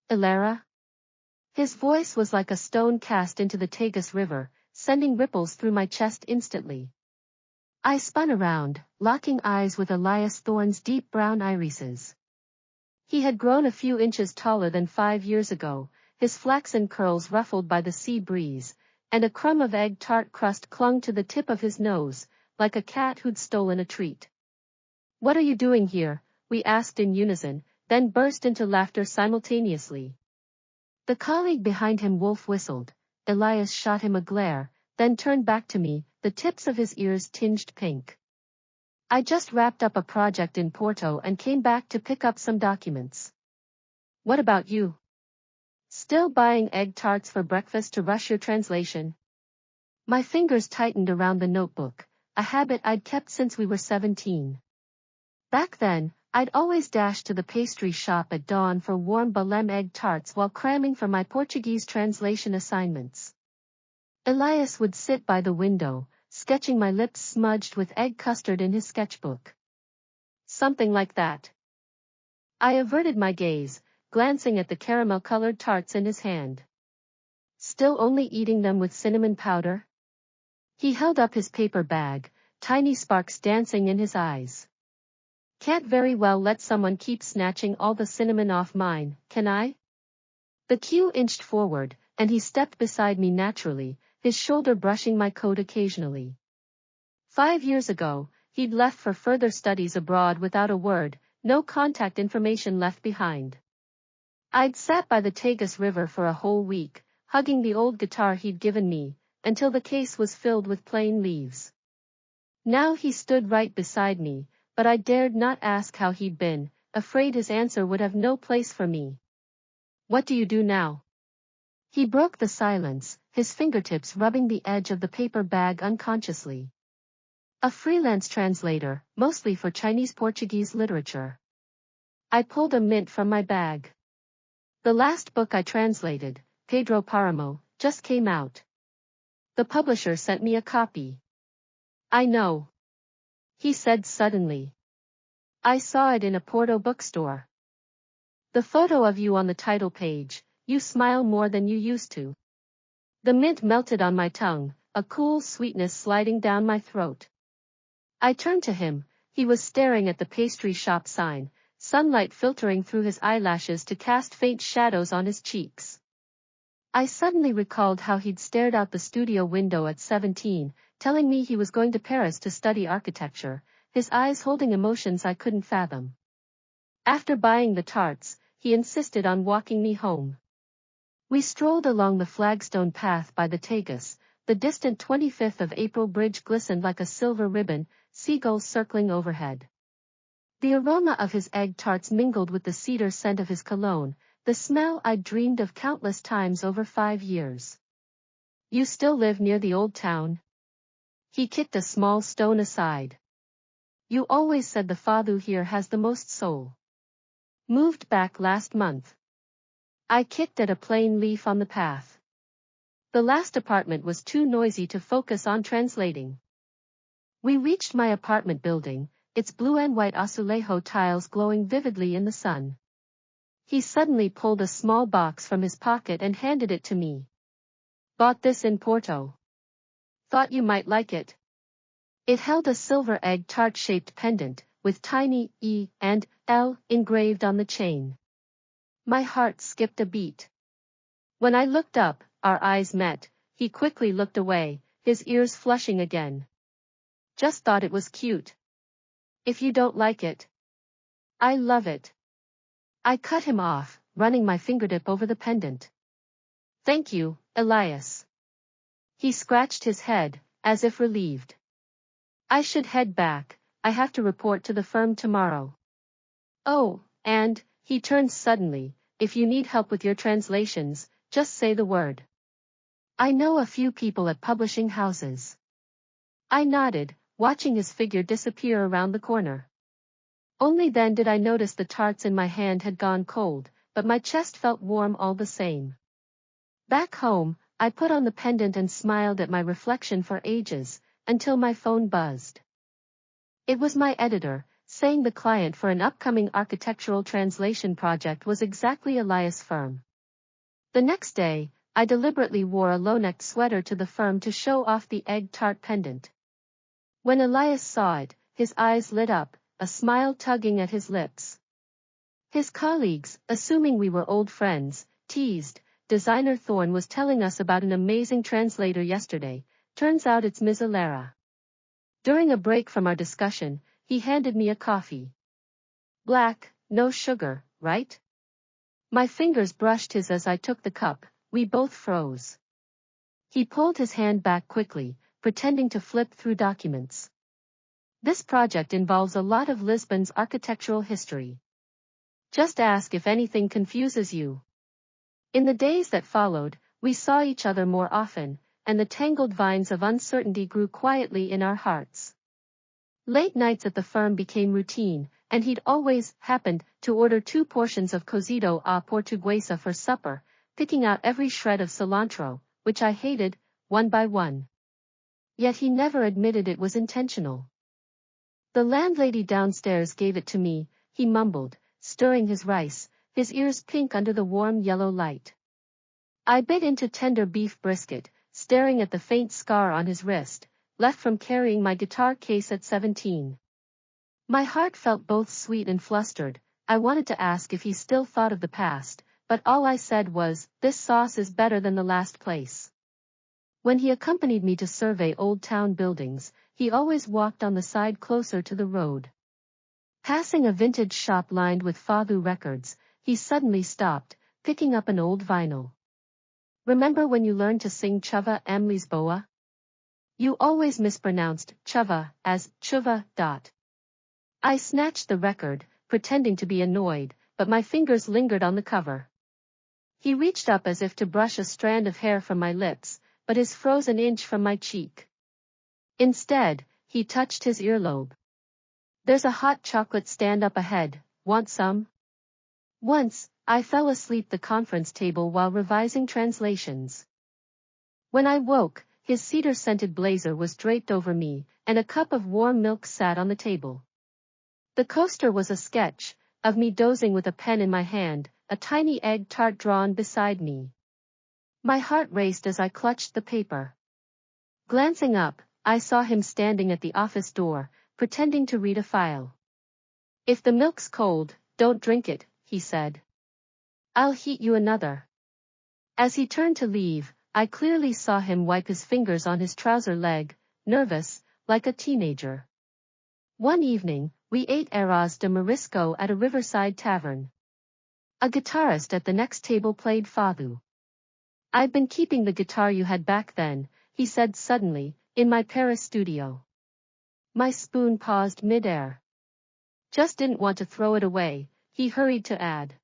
Ilara? His voice was like a stone cast into the Tagus River, sending ripples through my chest instantly. I spun around, locking eyes with Elias Thorne's deep brown irises. He had grown a few inches taller than 5 years ago, his flaxen curls ruffled by the sea breeze, and a crumb of egg tart crust clung to the tip of his nose, like a cat who'd stolen a treat. "What are you doing here?" we asked in unison, then burst into laughter simultaneously. The colleague behind him wolf whistled. Elias shot him a glare, then turned back to me, the tips of his ears tinged pink. "I just wrapped up a project in Porto and came back to pick up some documents." "What about you? Still buying egg tarts for breakfast to rush your translation?" My fingers tightened around the notebook, a habit I'd kept since we were 17. Back then, I'd always dash to the pastry shop at dawn for warm Belém egg tarts while cramming for my Portuguese translation assignments. Elias would sit by the window, sketching my lips smudged with egg custard in his sketchbook. "Something like that." I averted my gaze, glancing at the caramel-colored tarts in his hand. "Still only eating them with cinnamon powder?" He held up his paper bag, tiny sparks dancing in his eyes. "Can't very well let someone keep snatching all the cinnamon off mine, can I?" The cue inched forward, and he stepped beside me naturally, his shoulder brushing my coat occasionally. 5 years ago, he'd left for further studies abroad without a word, no contact information left behind. I'd sat by the Tagus River for a whole week, hugging the old guitar he'd given me, until the case was filled with plain leaves. Now he stood right beside me, but I dared not ask how he'd been, afraid his answer would have no place for me. "What do you do now?" He broke the silence, his fingertips rubbing the edge of the paper bag unconsciously. "A freelance translator, mostly for Chinese-Portuguese literature." I pulled a mint from my bag. "The last book I translated, Pedro Paramo, just came out. The publisher sent me a copy." "I know," he said suddenly. "I saw it in a Porto bookstore. The photo of you on the title page, you smile more than you used to." The mint melted on my tongue, a cool sweetness sliding down my throat. I turned to him. He was staring at the pastry shop sign, sunlight filtering through his eyelashes to cast faint shadows on his cheeks. I suddenly recalled how he'd stared out the studio window at 17, telling me he was going to Paris to study architecture, his eyes holding emotions I couldn't fathom. After buying the tarts, he insisted on walking me home. We strolled along the flagstone path by the Tagus. The distant 25th of April bridge glistened like a silver ribbon, seagulls circling overhead. The aroma of his egg tarts mingled with the cedar scent of his cologne, the smell I'd dreamed of countless times over 5 years. "You still live near the old town?" He kicked a small stone aside. "You always said the Fado here has the most soul." "Moved back last month." I kicked at a plain leaf on the path. The last apartment was too noisy to focus on translating. We reached my apartment building, its blue and white azulejo tiles glowing vividly in the sun. He suddenly pulled a small box from his pocket and handed it to me. "Bought this in Porto. Thought you might like it." It held a silver egg tart-shaped pendant, with tiny E and L engraved on the chain. My heart skipped a beat. When I looked up, our eyes met. He quickly looked away, his ears flushing again. "Just thought it was cute." "If you don't like it." "I love it." I cut him off, running my fingertip over the pendant. "Thank you, Elias." He scratched his head, as if relieved. "I should head back. I have to report to the firm tomorrow." "Oh, and," he turned suddenly, "if you need help with your translations, just say the word. I know a few people at publishing houses." I nodded, watching his figure disappear around the corner. Only then did I notice the tarts in my hand had gone cold, but my chest felt warm all the same. Back home, I put on the pendant and smiled at my reflection for ages, until my phone buzzed. It was my editor, saying the client for an upcoming architectural translation project was exactly Elias' firm. The next day, I deliberately wore a low-necked sweater to the firm to show off the egg tart pendant. When Elias saw it, his eyes lit up, a smile tugging at his lips. His colleagues, assuming we were old friends, teased, "Designer Thorne was telling us about an amazing translator yesterday, turns out it's Ms. Alara." During a break from our discussion, he handed me a coffee. Black, no sugar, right? My fingers brushed his as I took the cup, we both froze. He pulled his hand back quickly, pretending to flip through documents. "This project involves a lot of Lisbon's architectural history. Just ask if anything confuses you." In the days that followed, we saw each other more often, and the tangled vines of uncertainty grew quietly in our hearts. Late nights at the firm became routine, and he'd always happened to order 2 portions of cozido à portuguesa for supper, picking out every shred of cilantro, which I hated, one by one. Yet he never admitted it was intentional. "The landlady downstairs gave it to me," he mumbled, stirring his rice, his ears pink under the warm yellow light. I bit into tender beef brisket, staring at the faint scar on his wrist, left from carrying my guitar case at 17. My heart felt both sweet and flustered. I wanted to ask if he still thought of the past, but all I said was, "This sauce is better than the last place." When he accompanied me to survey old town buildings, he always walked on the side closer to the road. Passing a vintage shop lined with Fado records, he suddenly stopped, picking up an old vinyl. "Remember when you learned to sing Chuva am Lisboa? You always mispronounced Chuva as Chuva. I snatched the record, pretending to be annoyed, but my fingers lingered on the cover. He reached up as if to brush a strand of hair from my lips, but his froze an inch from my cheek. Instead, he touched his earlobe. "There's a hot chocolate stand up ahead, want some?" Once, I fell asleep at the conference table while revising translations. When I woke, his cedar-scented blazer was draped over me, and a cup of warm milk sat on the table. The coaster was a sketch of me dozing with a pen in my hand, a tiny egg tart drawn beside me. My heart raced as I clutched the paper. Glancing up, I saw him standing at the office door, pretending to read a file. "If the milk's cold, don't drink it," he said. "I'll heat you another." As he turned to leave, I clearly saw him wipe his fingers on his trouser leg, nervous, like a teenager. One evening, we ate arroz de marisco at a riverside tavern. A guitarist at the next table played Fado. "I've been keeping the guitar you had back then," he said suddenly, "in my Paris studio." My spoon paused mid-air. "Just didn't want to throw it away," he hurried to add.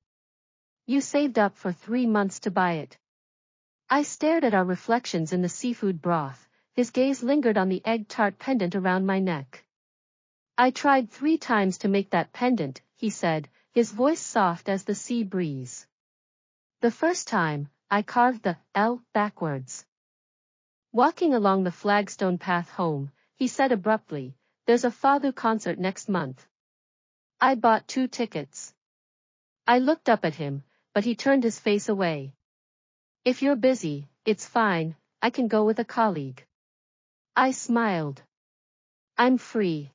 "You saved up for 3 months to buy it." I stared at our reflections in the seafood broth, his gaze lingered on the egg tart pendant around my neck. "I tried 3 times to make that pendant," he said, his voice soft as the sea breeze. "The first time, I carved the L backwards." Walking along the flagstone path home, he said abruptly, "There's a Fado concert next month. I bought 2 tickets." I looked up at him, but he turned his face away. "If you're busy, it's fine, I can go with a colleague." I smiled. "I'm free."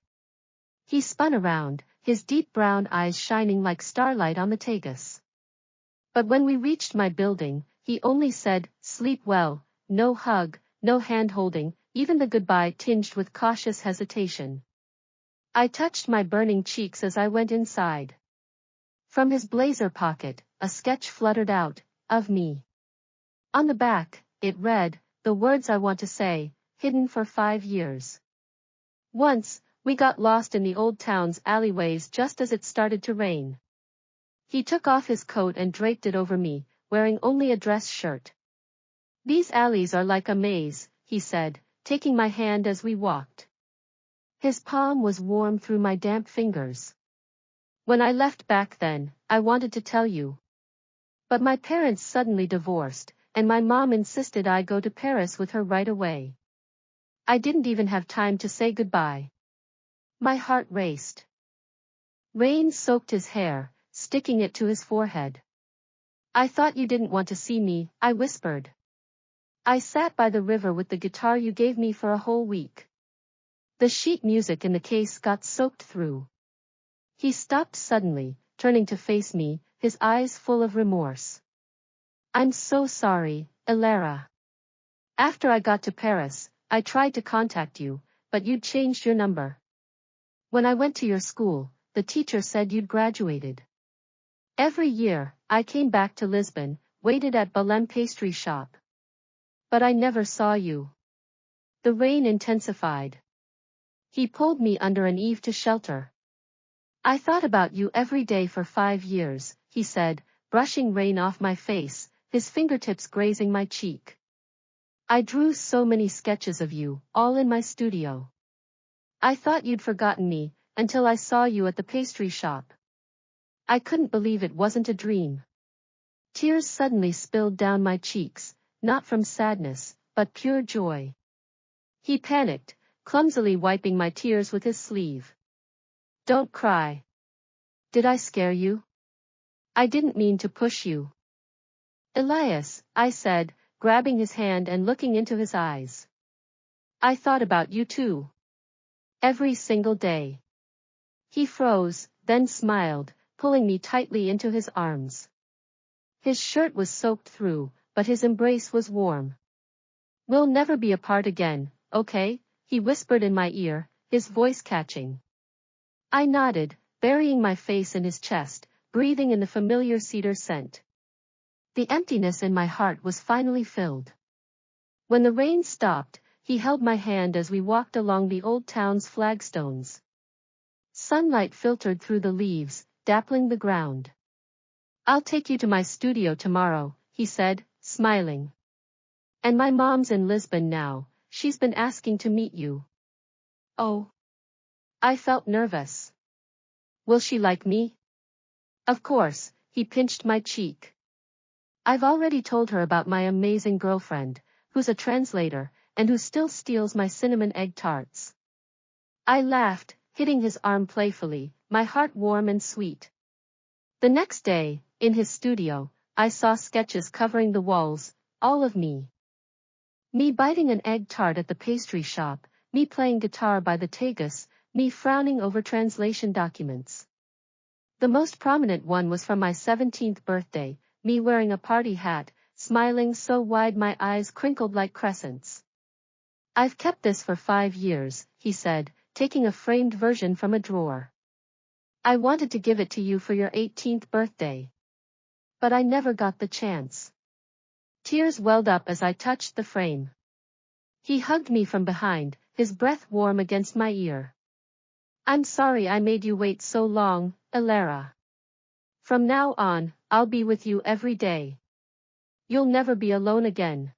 He spun around, his deep brown eyes shining like starlight on the Tagus. But when we reached my building, he only said, "Sleep well," no hug, no hand-holding, even the goodbye tinged with cautious hesitation. I touched my burning cheeks as I went inside. From his blazer pocket, a sketch fluttered out, of me. On the back, it read, "The words I want to say, hidden for 5 years." Once, we got lost in the old town's alleyways just as it started to rain. He took off his coat and draped it over me, wearing only a dress shirt. "These alleys are like a maze," he said, taking my hand as we walked. His palm was warm through my damp fingers. "When I left back then, I wanted to tell you. But my parents suddenly divorced, and my mom insisted I go to Paris with her right away. I didn't even have time to say goodbye." My heart raced. Rain soaked his hair, sticking it to his forehead. I thought you didn't want to see me, I whispered. I sat by the river with the guitar you gave me for a whole week. The sheet music in the case got soaked through. He stopped suddenly, turning to face me, his eyes full of remorse. I'm so sorry, Elara. After I got to Paris, I tried to contact you, but you'd changed your number. When I went to your school, the teacher said you'd graduated. Every year, I came back to Lisbon, waited at Belém pastry shop. But I never saw you. The rain intensified. He pulled me under an eave to shelter. I thought about you every day for 5 years, he said, brushing rain off my face, his fingertips grazing my cheek. I drew so many sketches of you, all in my studio. I thought you'd forgotten me, until I saw you at the pastry shop. I couldn't believe it wasn't a dream. Tears suddenly spilled down my cheeks, not from sadness, but pure joy. He panicked, clumsily wiping my tears with his sleeve. Don't cry. Did I scare you? I didn't mean to push you. Elias, I said, grabbing his hand and looking into his eyes. I thought about you too. Every single day. He froze, then smiled, pulling me tightly into his arms. His shirt was soaked through, but his embrace was warm. We'll never be apart again, okay? He whispered in my ear, his voice catching. I nodded, burying my face in his chest, breathing in the familiar cedar scent. The emptiness in my heart was finally filled. When the rain stopped, he held my hand as we walked along the old town's flagstones. Sunlight filtered through the leaves, dappling the ground. I'll take you to my studio tomorrow, he said, smiling. And my mom's in Lisbon now, she's been asking to meet you. Oh. I felt nervous. Will she like me? Of course, he pinched my cheek. I've already told her about my amazing girlfriend, who's a translator, and who still steals my cinnamon egg tarts. I laughed, hitting his arm playfully, my heart warm and sweet. The next day, in his studio, I saw sketches covering the walls, all of me. Me biting an egg tart at the pastry shop, me playing guitar by the Tagus, me frowning over translation documents. The most prominent one was from my 17th birthday, me wearing a party hat, smiling so wide my eyes crinkled like crescents. I've kept this for 5 years, he said, taking a framed version from a drawer. I wanted to give it to you for your 18th birthday. But I never got the chance. Tears welled up as I touched the frame. He hugged me from behind, his breath warm against my ear. I'm sorry I made you wait so long, Elara. From now on, I'll be with you every day. You'll never be alone again.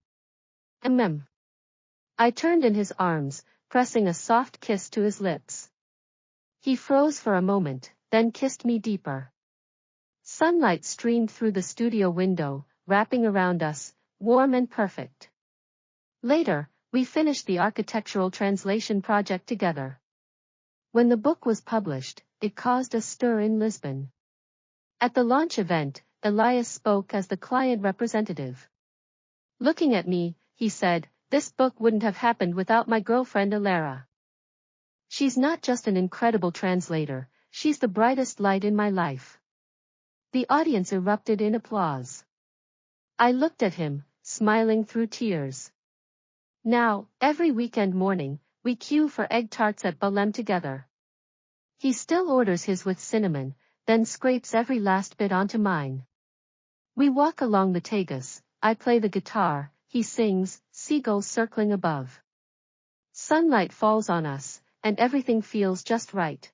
I turned in his arms, pressing a soft kiss to his lips. He froze for a moment, then kissed me deeper. Sunlight streamed through the studio window, wrapping around us, warm and perfect. Later, we finished the architectural translation project together. When the book was published, it caused a stir in Lisbon. At the launch event, Elias spoke as the client representative. Looking at me, he said, "This book wouldn't have happened without my girlfriend Elara. She's not just an incredible translator, she's the brightest light in my life." The audience erupted in applause. I looked at him, smiling through tears. Now, every weekend morning, we queue for egg tarts at Belém together. He still orders his with cinnamon, then scrapes every last bit onto mine. We walk along the Tagus, I play the guitar, he sings, seagulls circling above. Sunlight falls on us, and everything feels just right.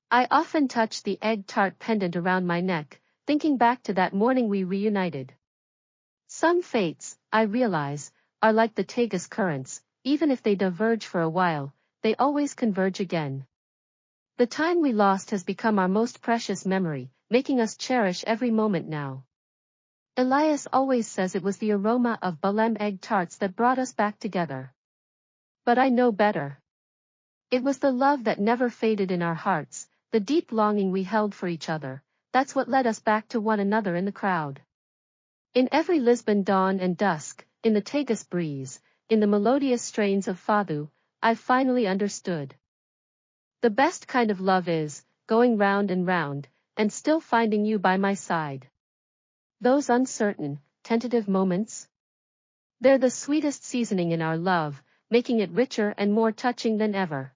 I often touch the egg tart pendant around my neck, thinking back to that morning we reunited. Some fates, I realize, are like the Tagus currents, even if they diverge for a while, they always converge again. The time we lost has become our most precious memory, making us cherish every moment now. Elias always says it was the aroma of Belém egg tarts that brought us back together. But I know better. It was the love that never faded in our hearts, the deep longing we held for each other, that's what led us back to one another in the crowd. In every Lisbon dawn and dusk, in the Tagus breeze, in the melodious strains of Fado, I've finally understood. The best kind of love is, going round and round, and still finding you by my side. Those uncertain, tentative moments? They're the sweetest seasoning in our love, making it richer and more touching than ever.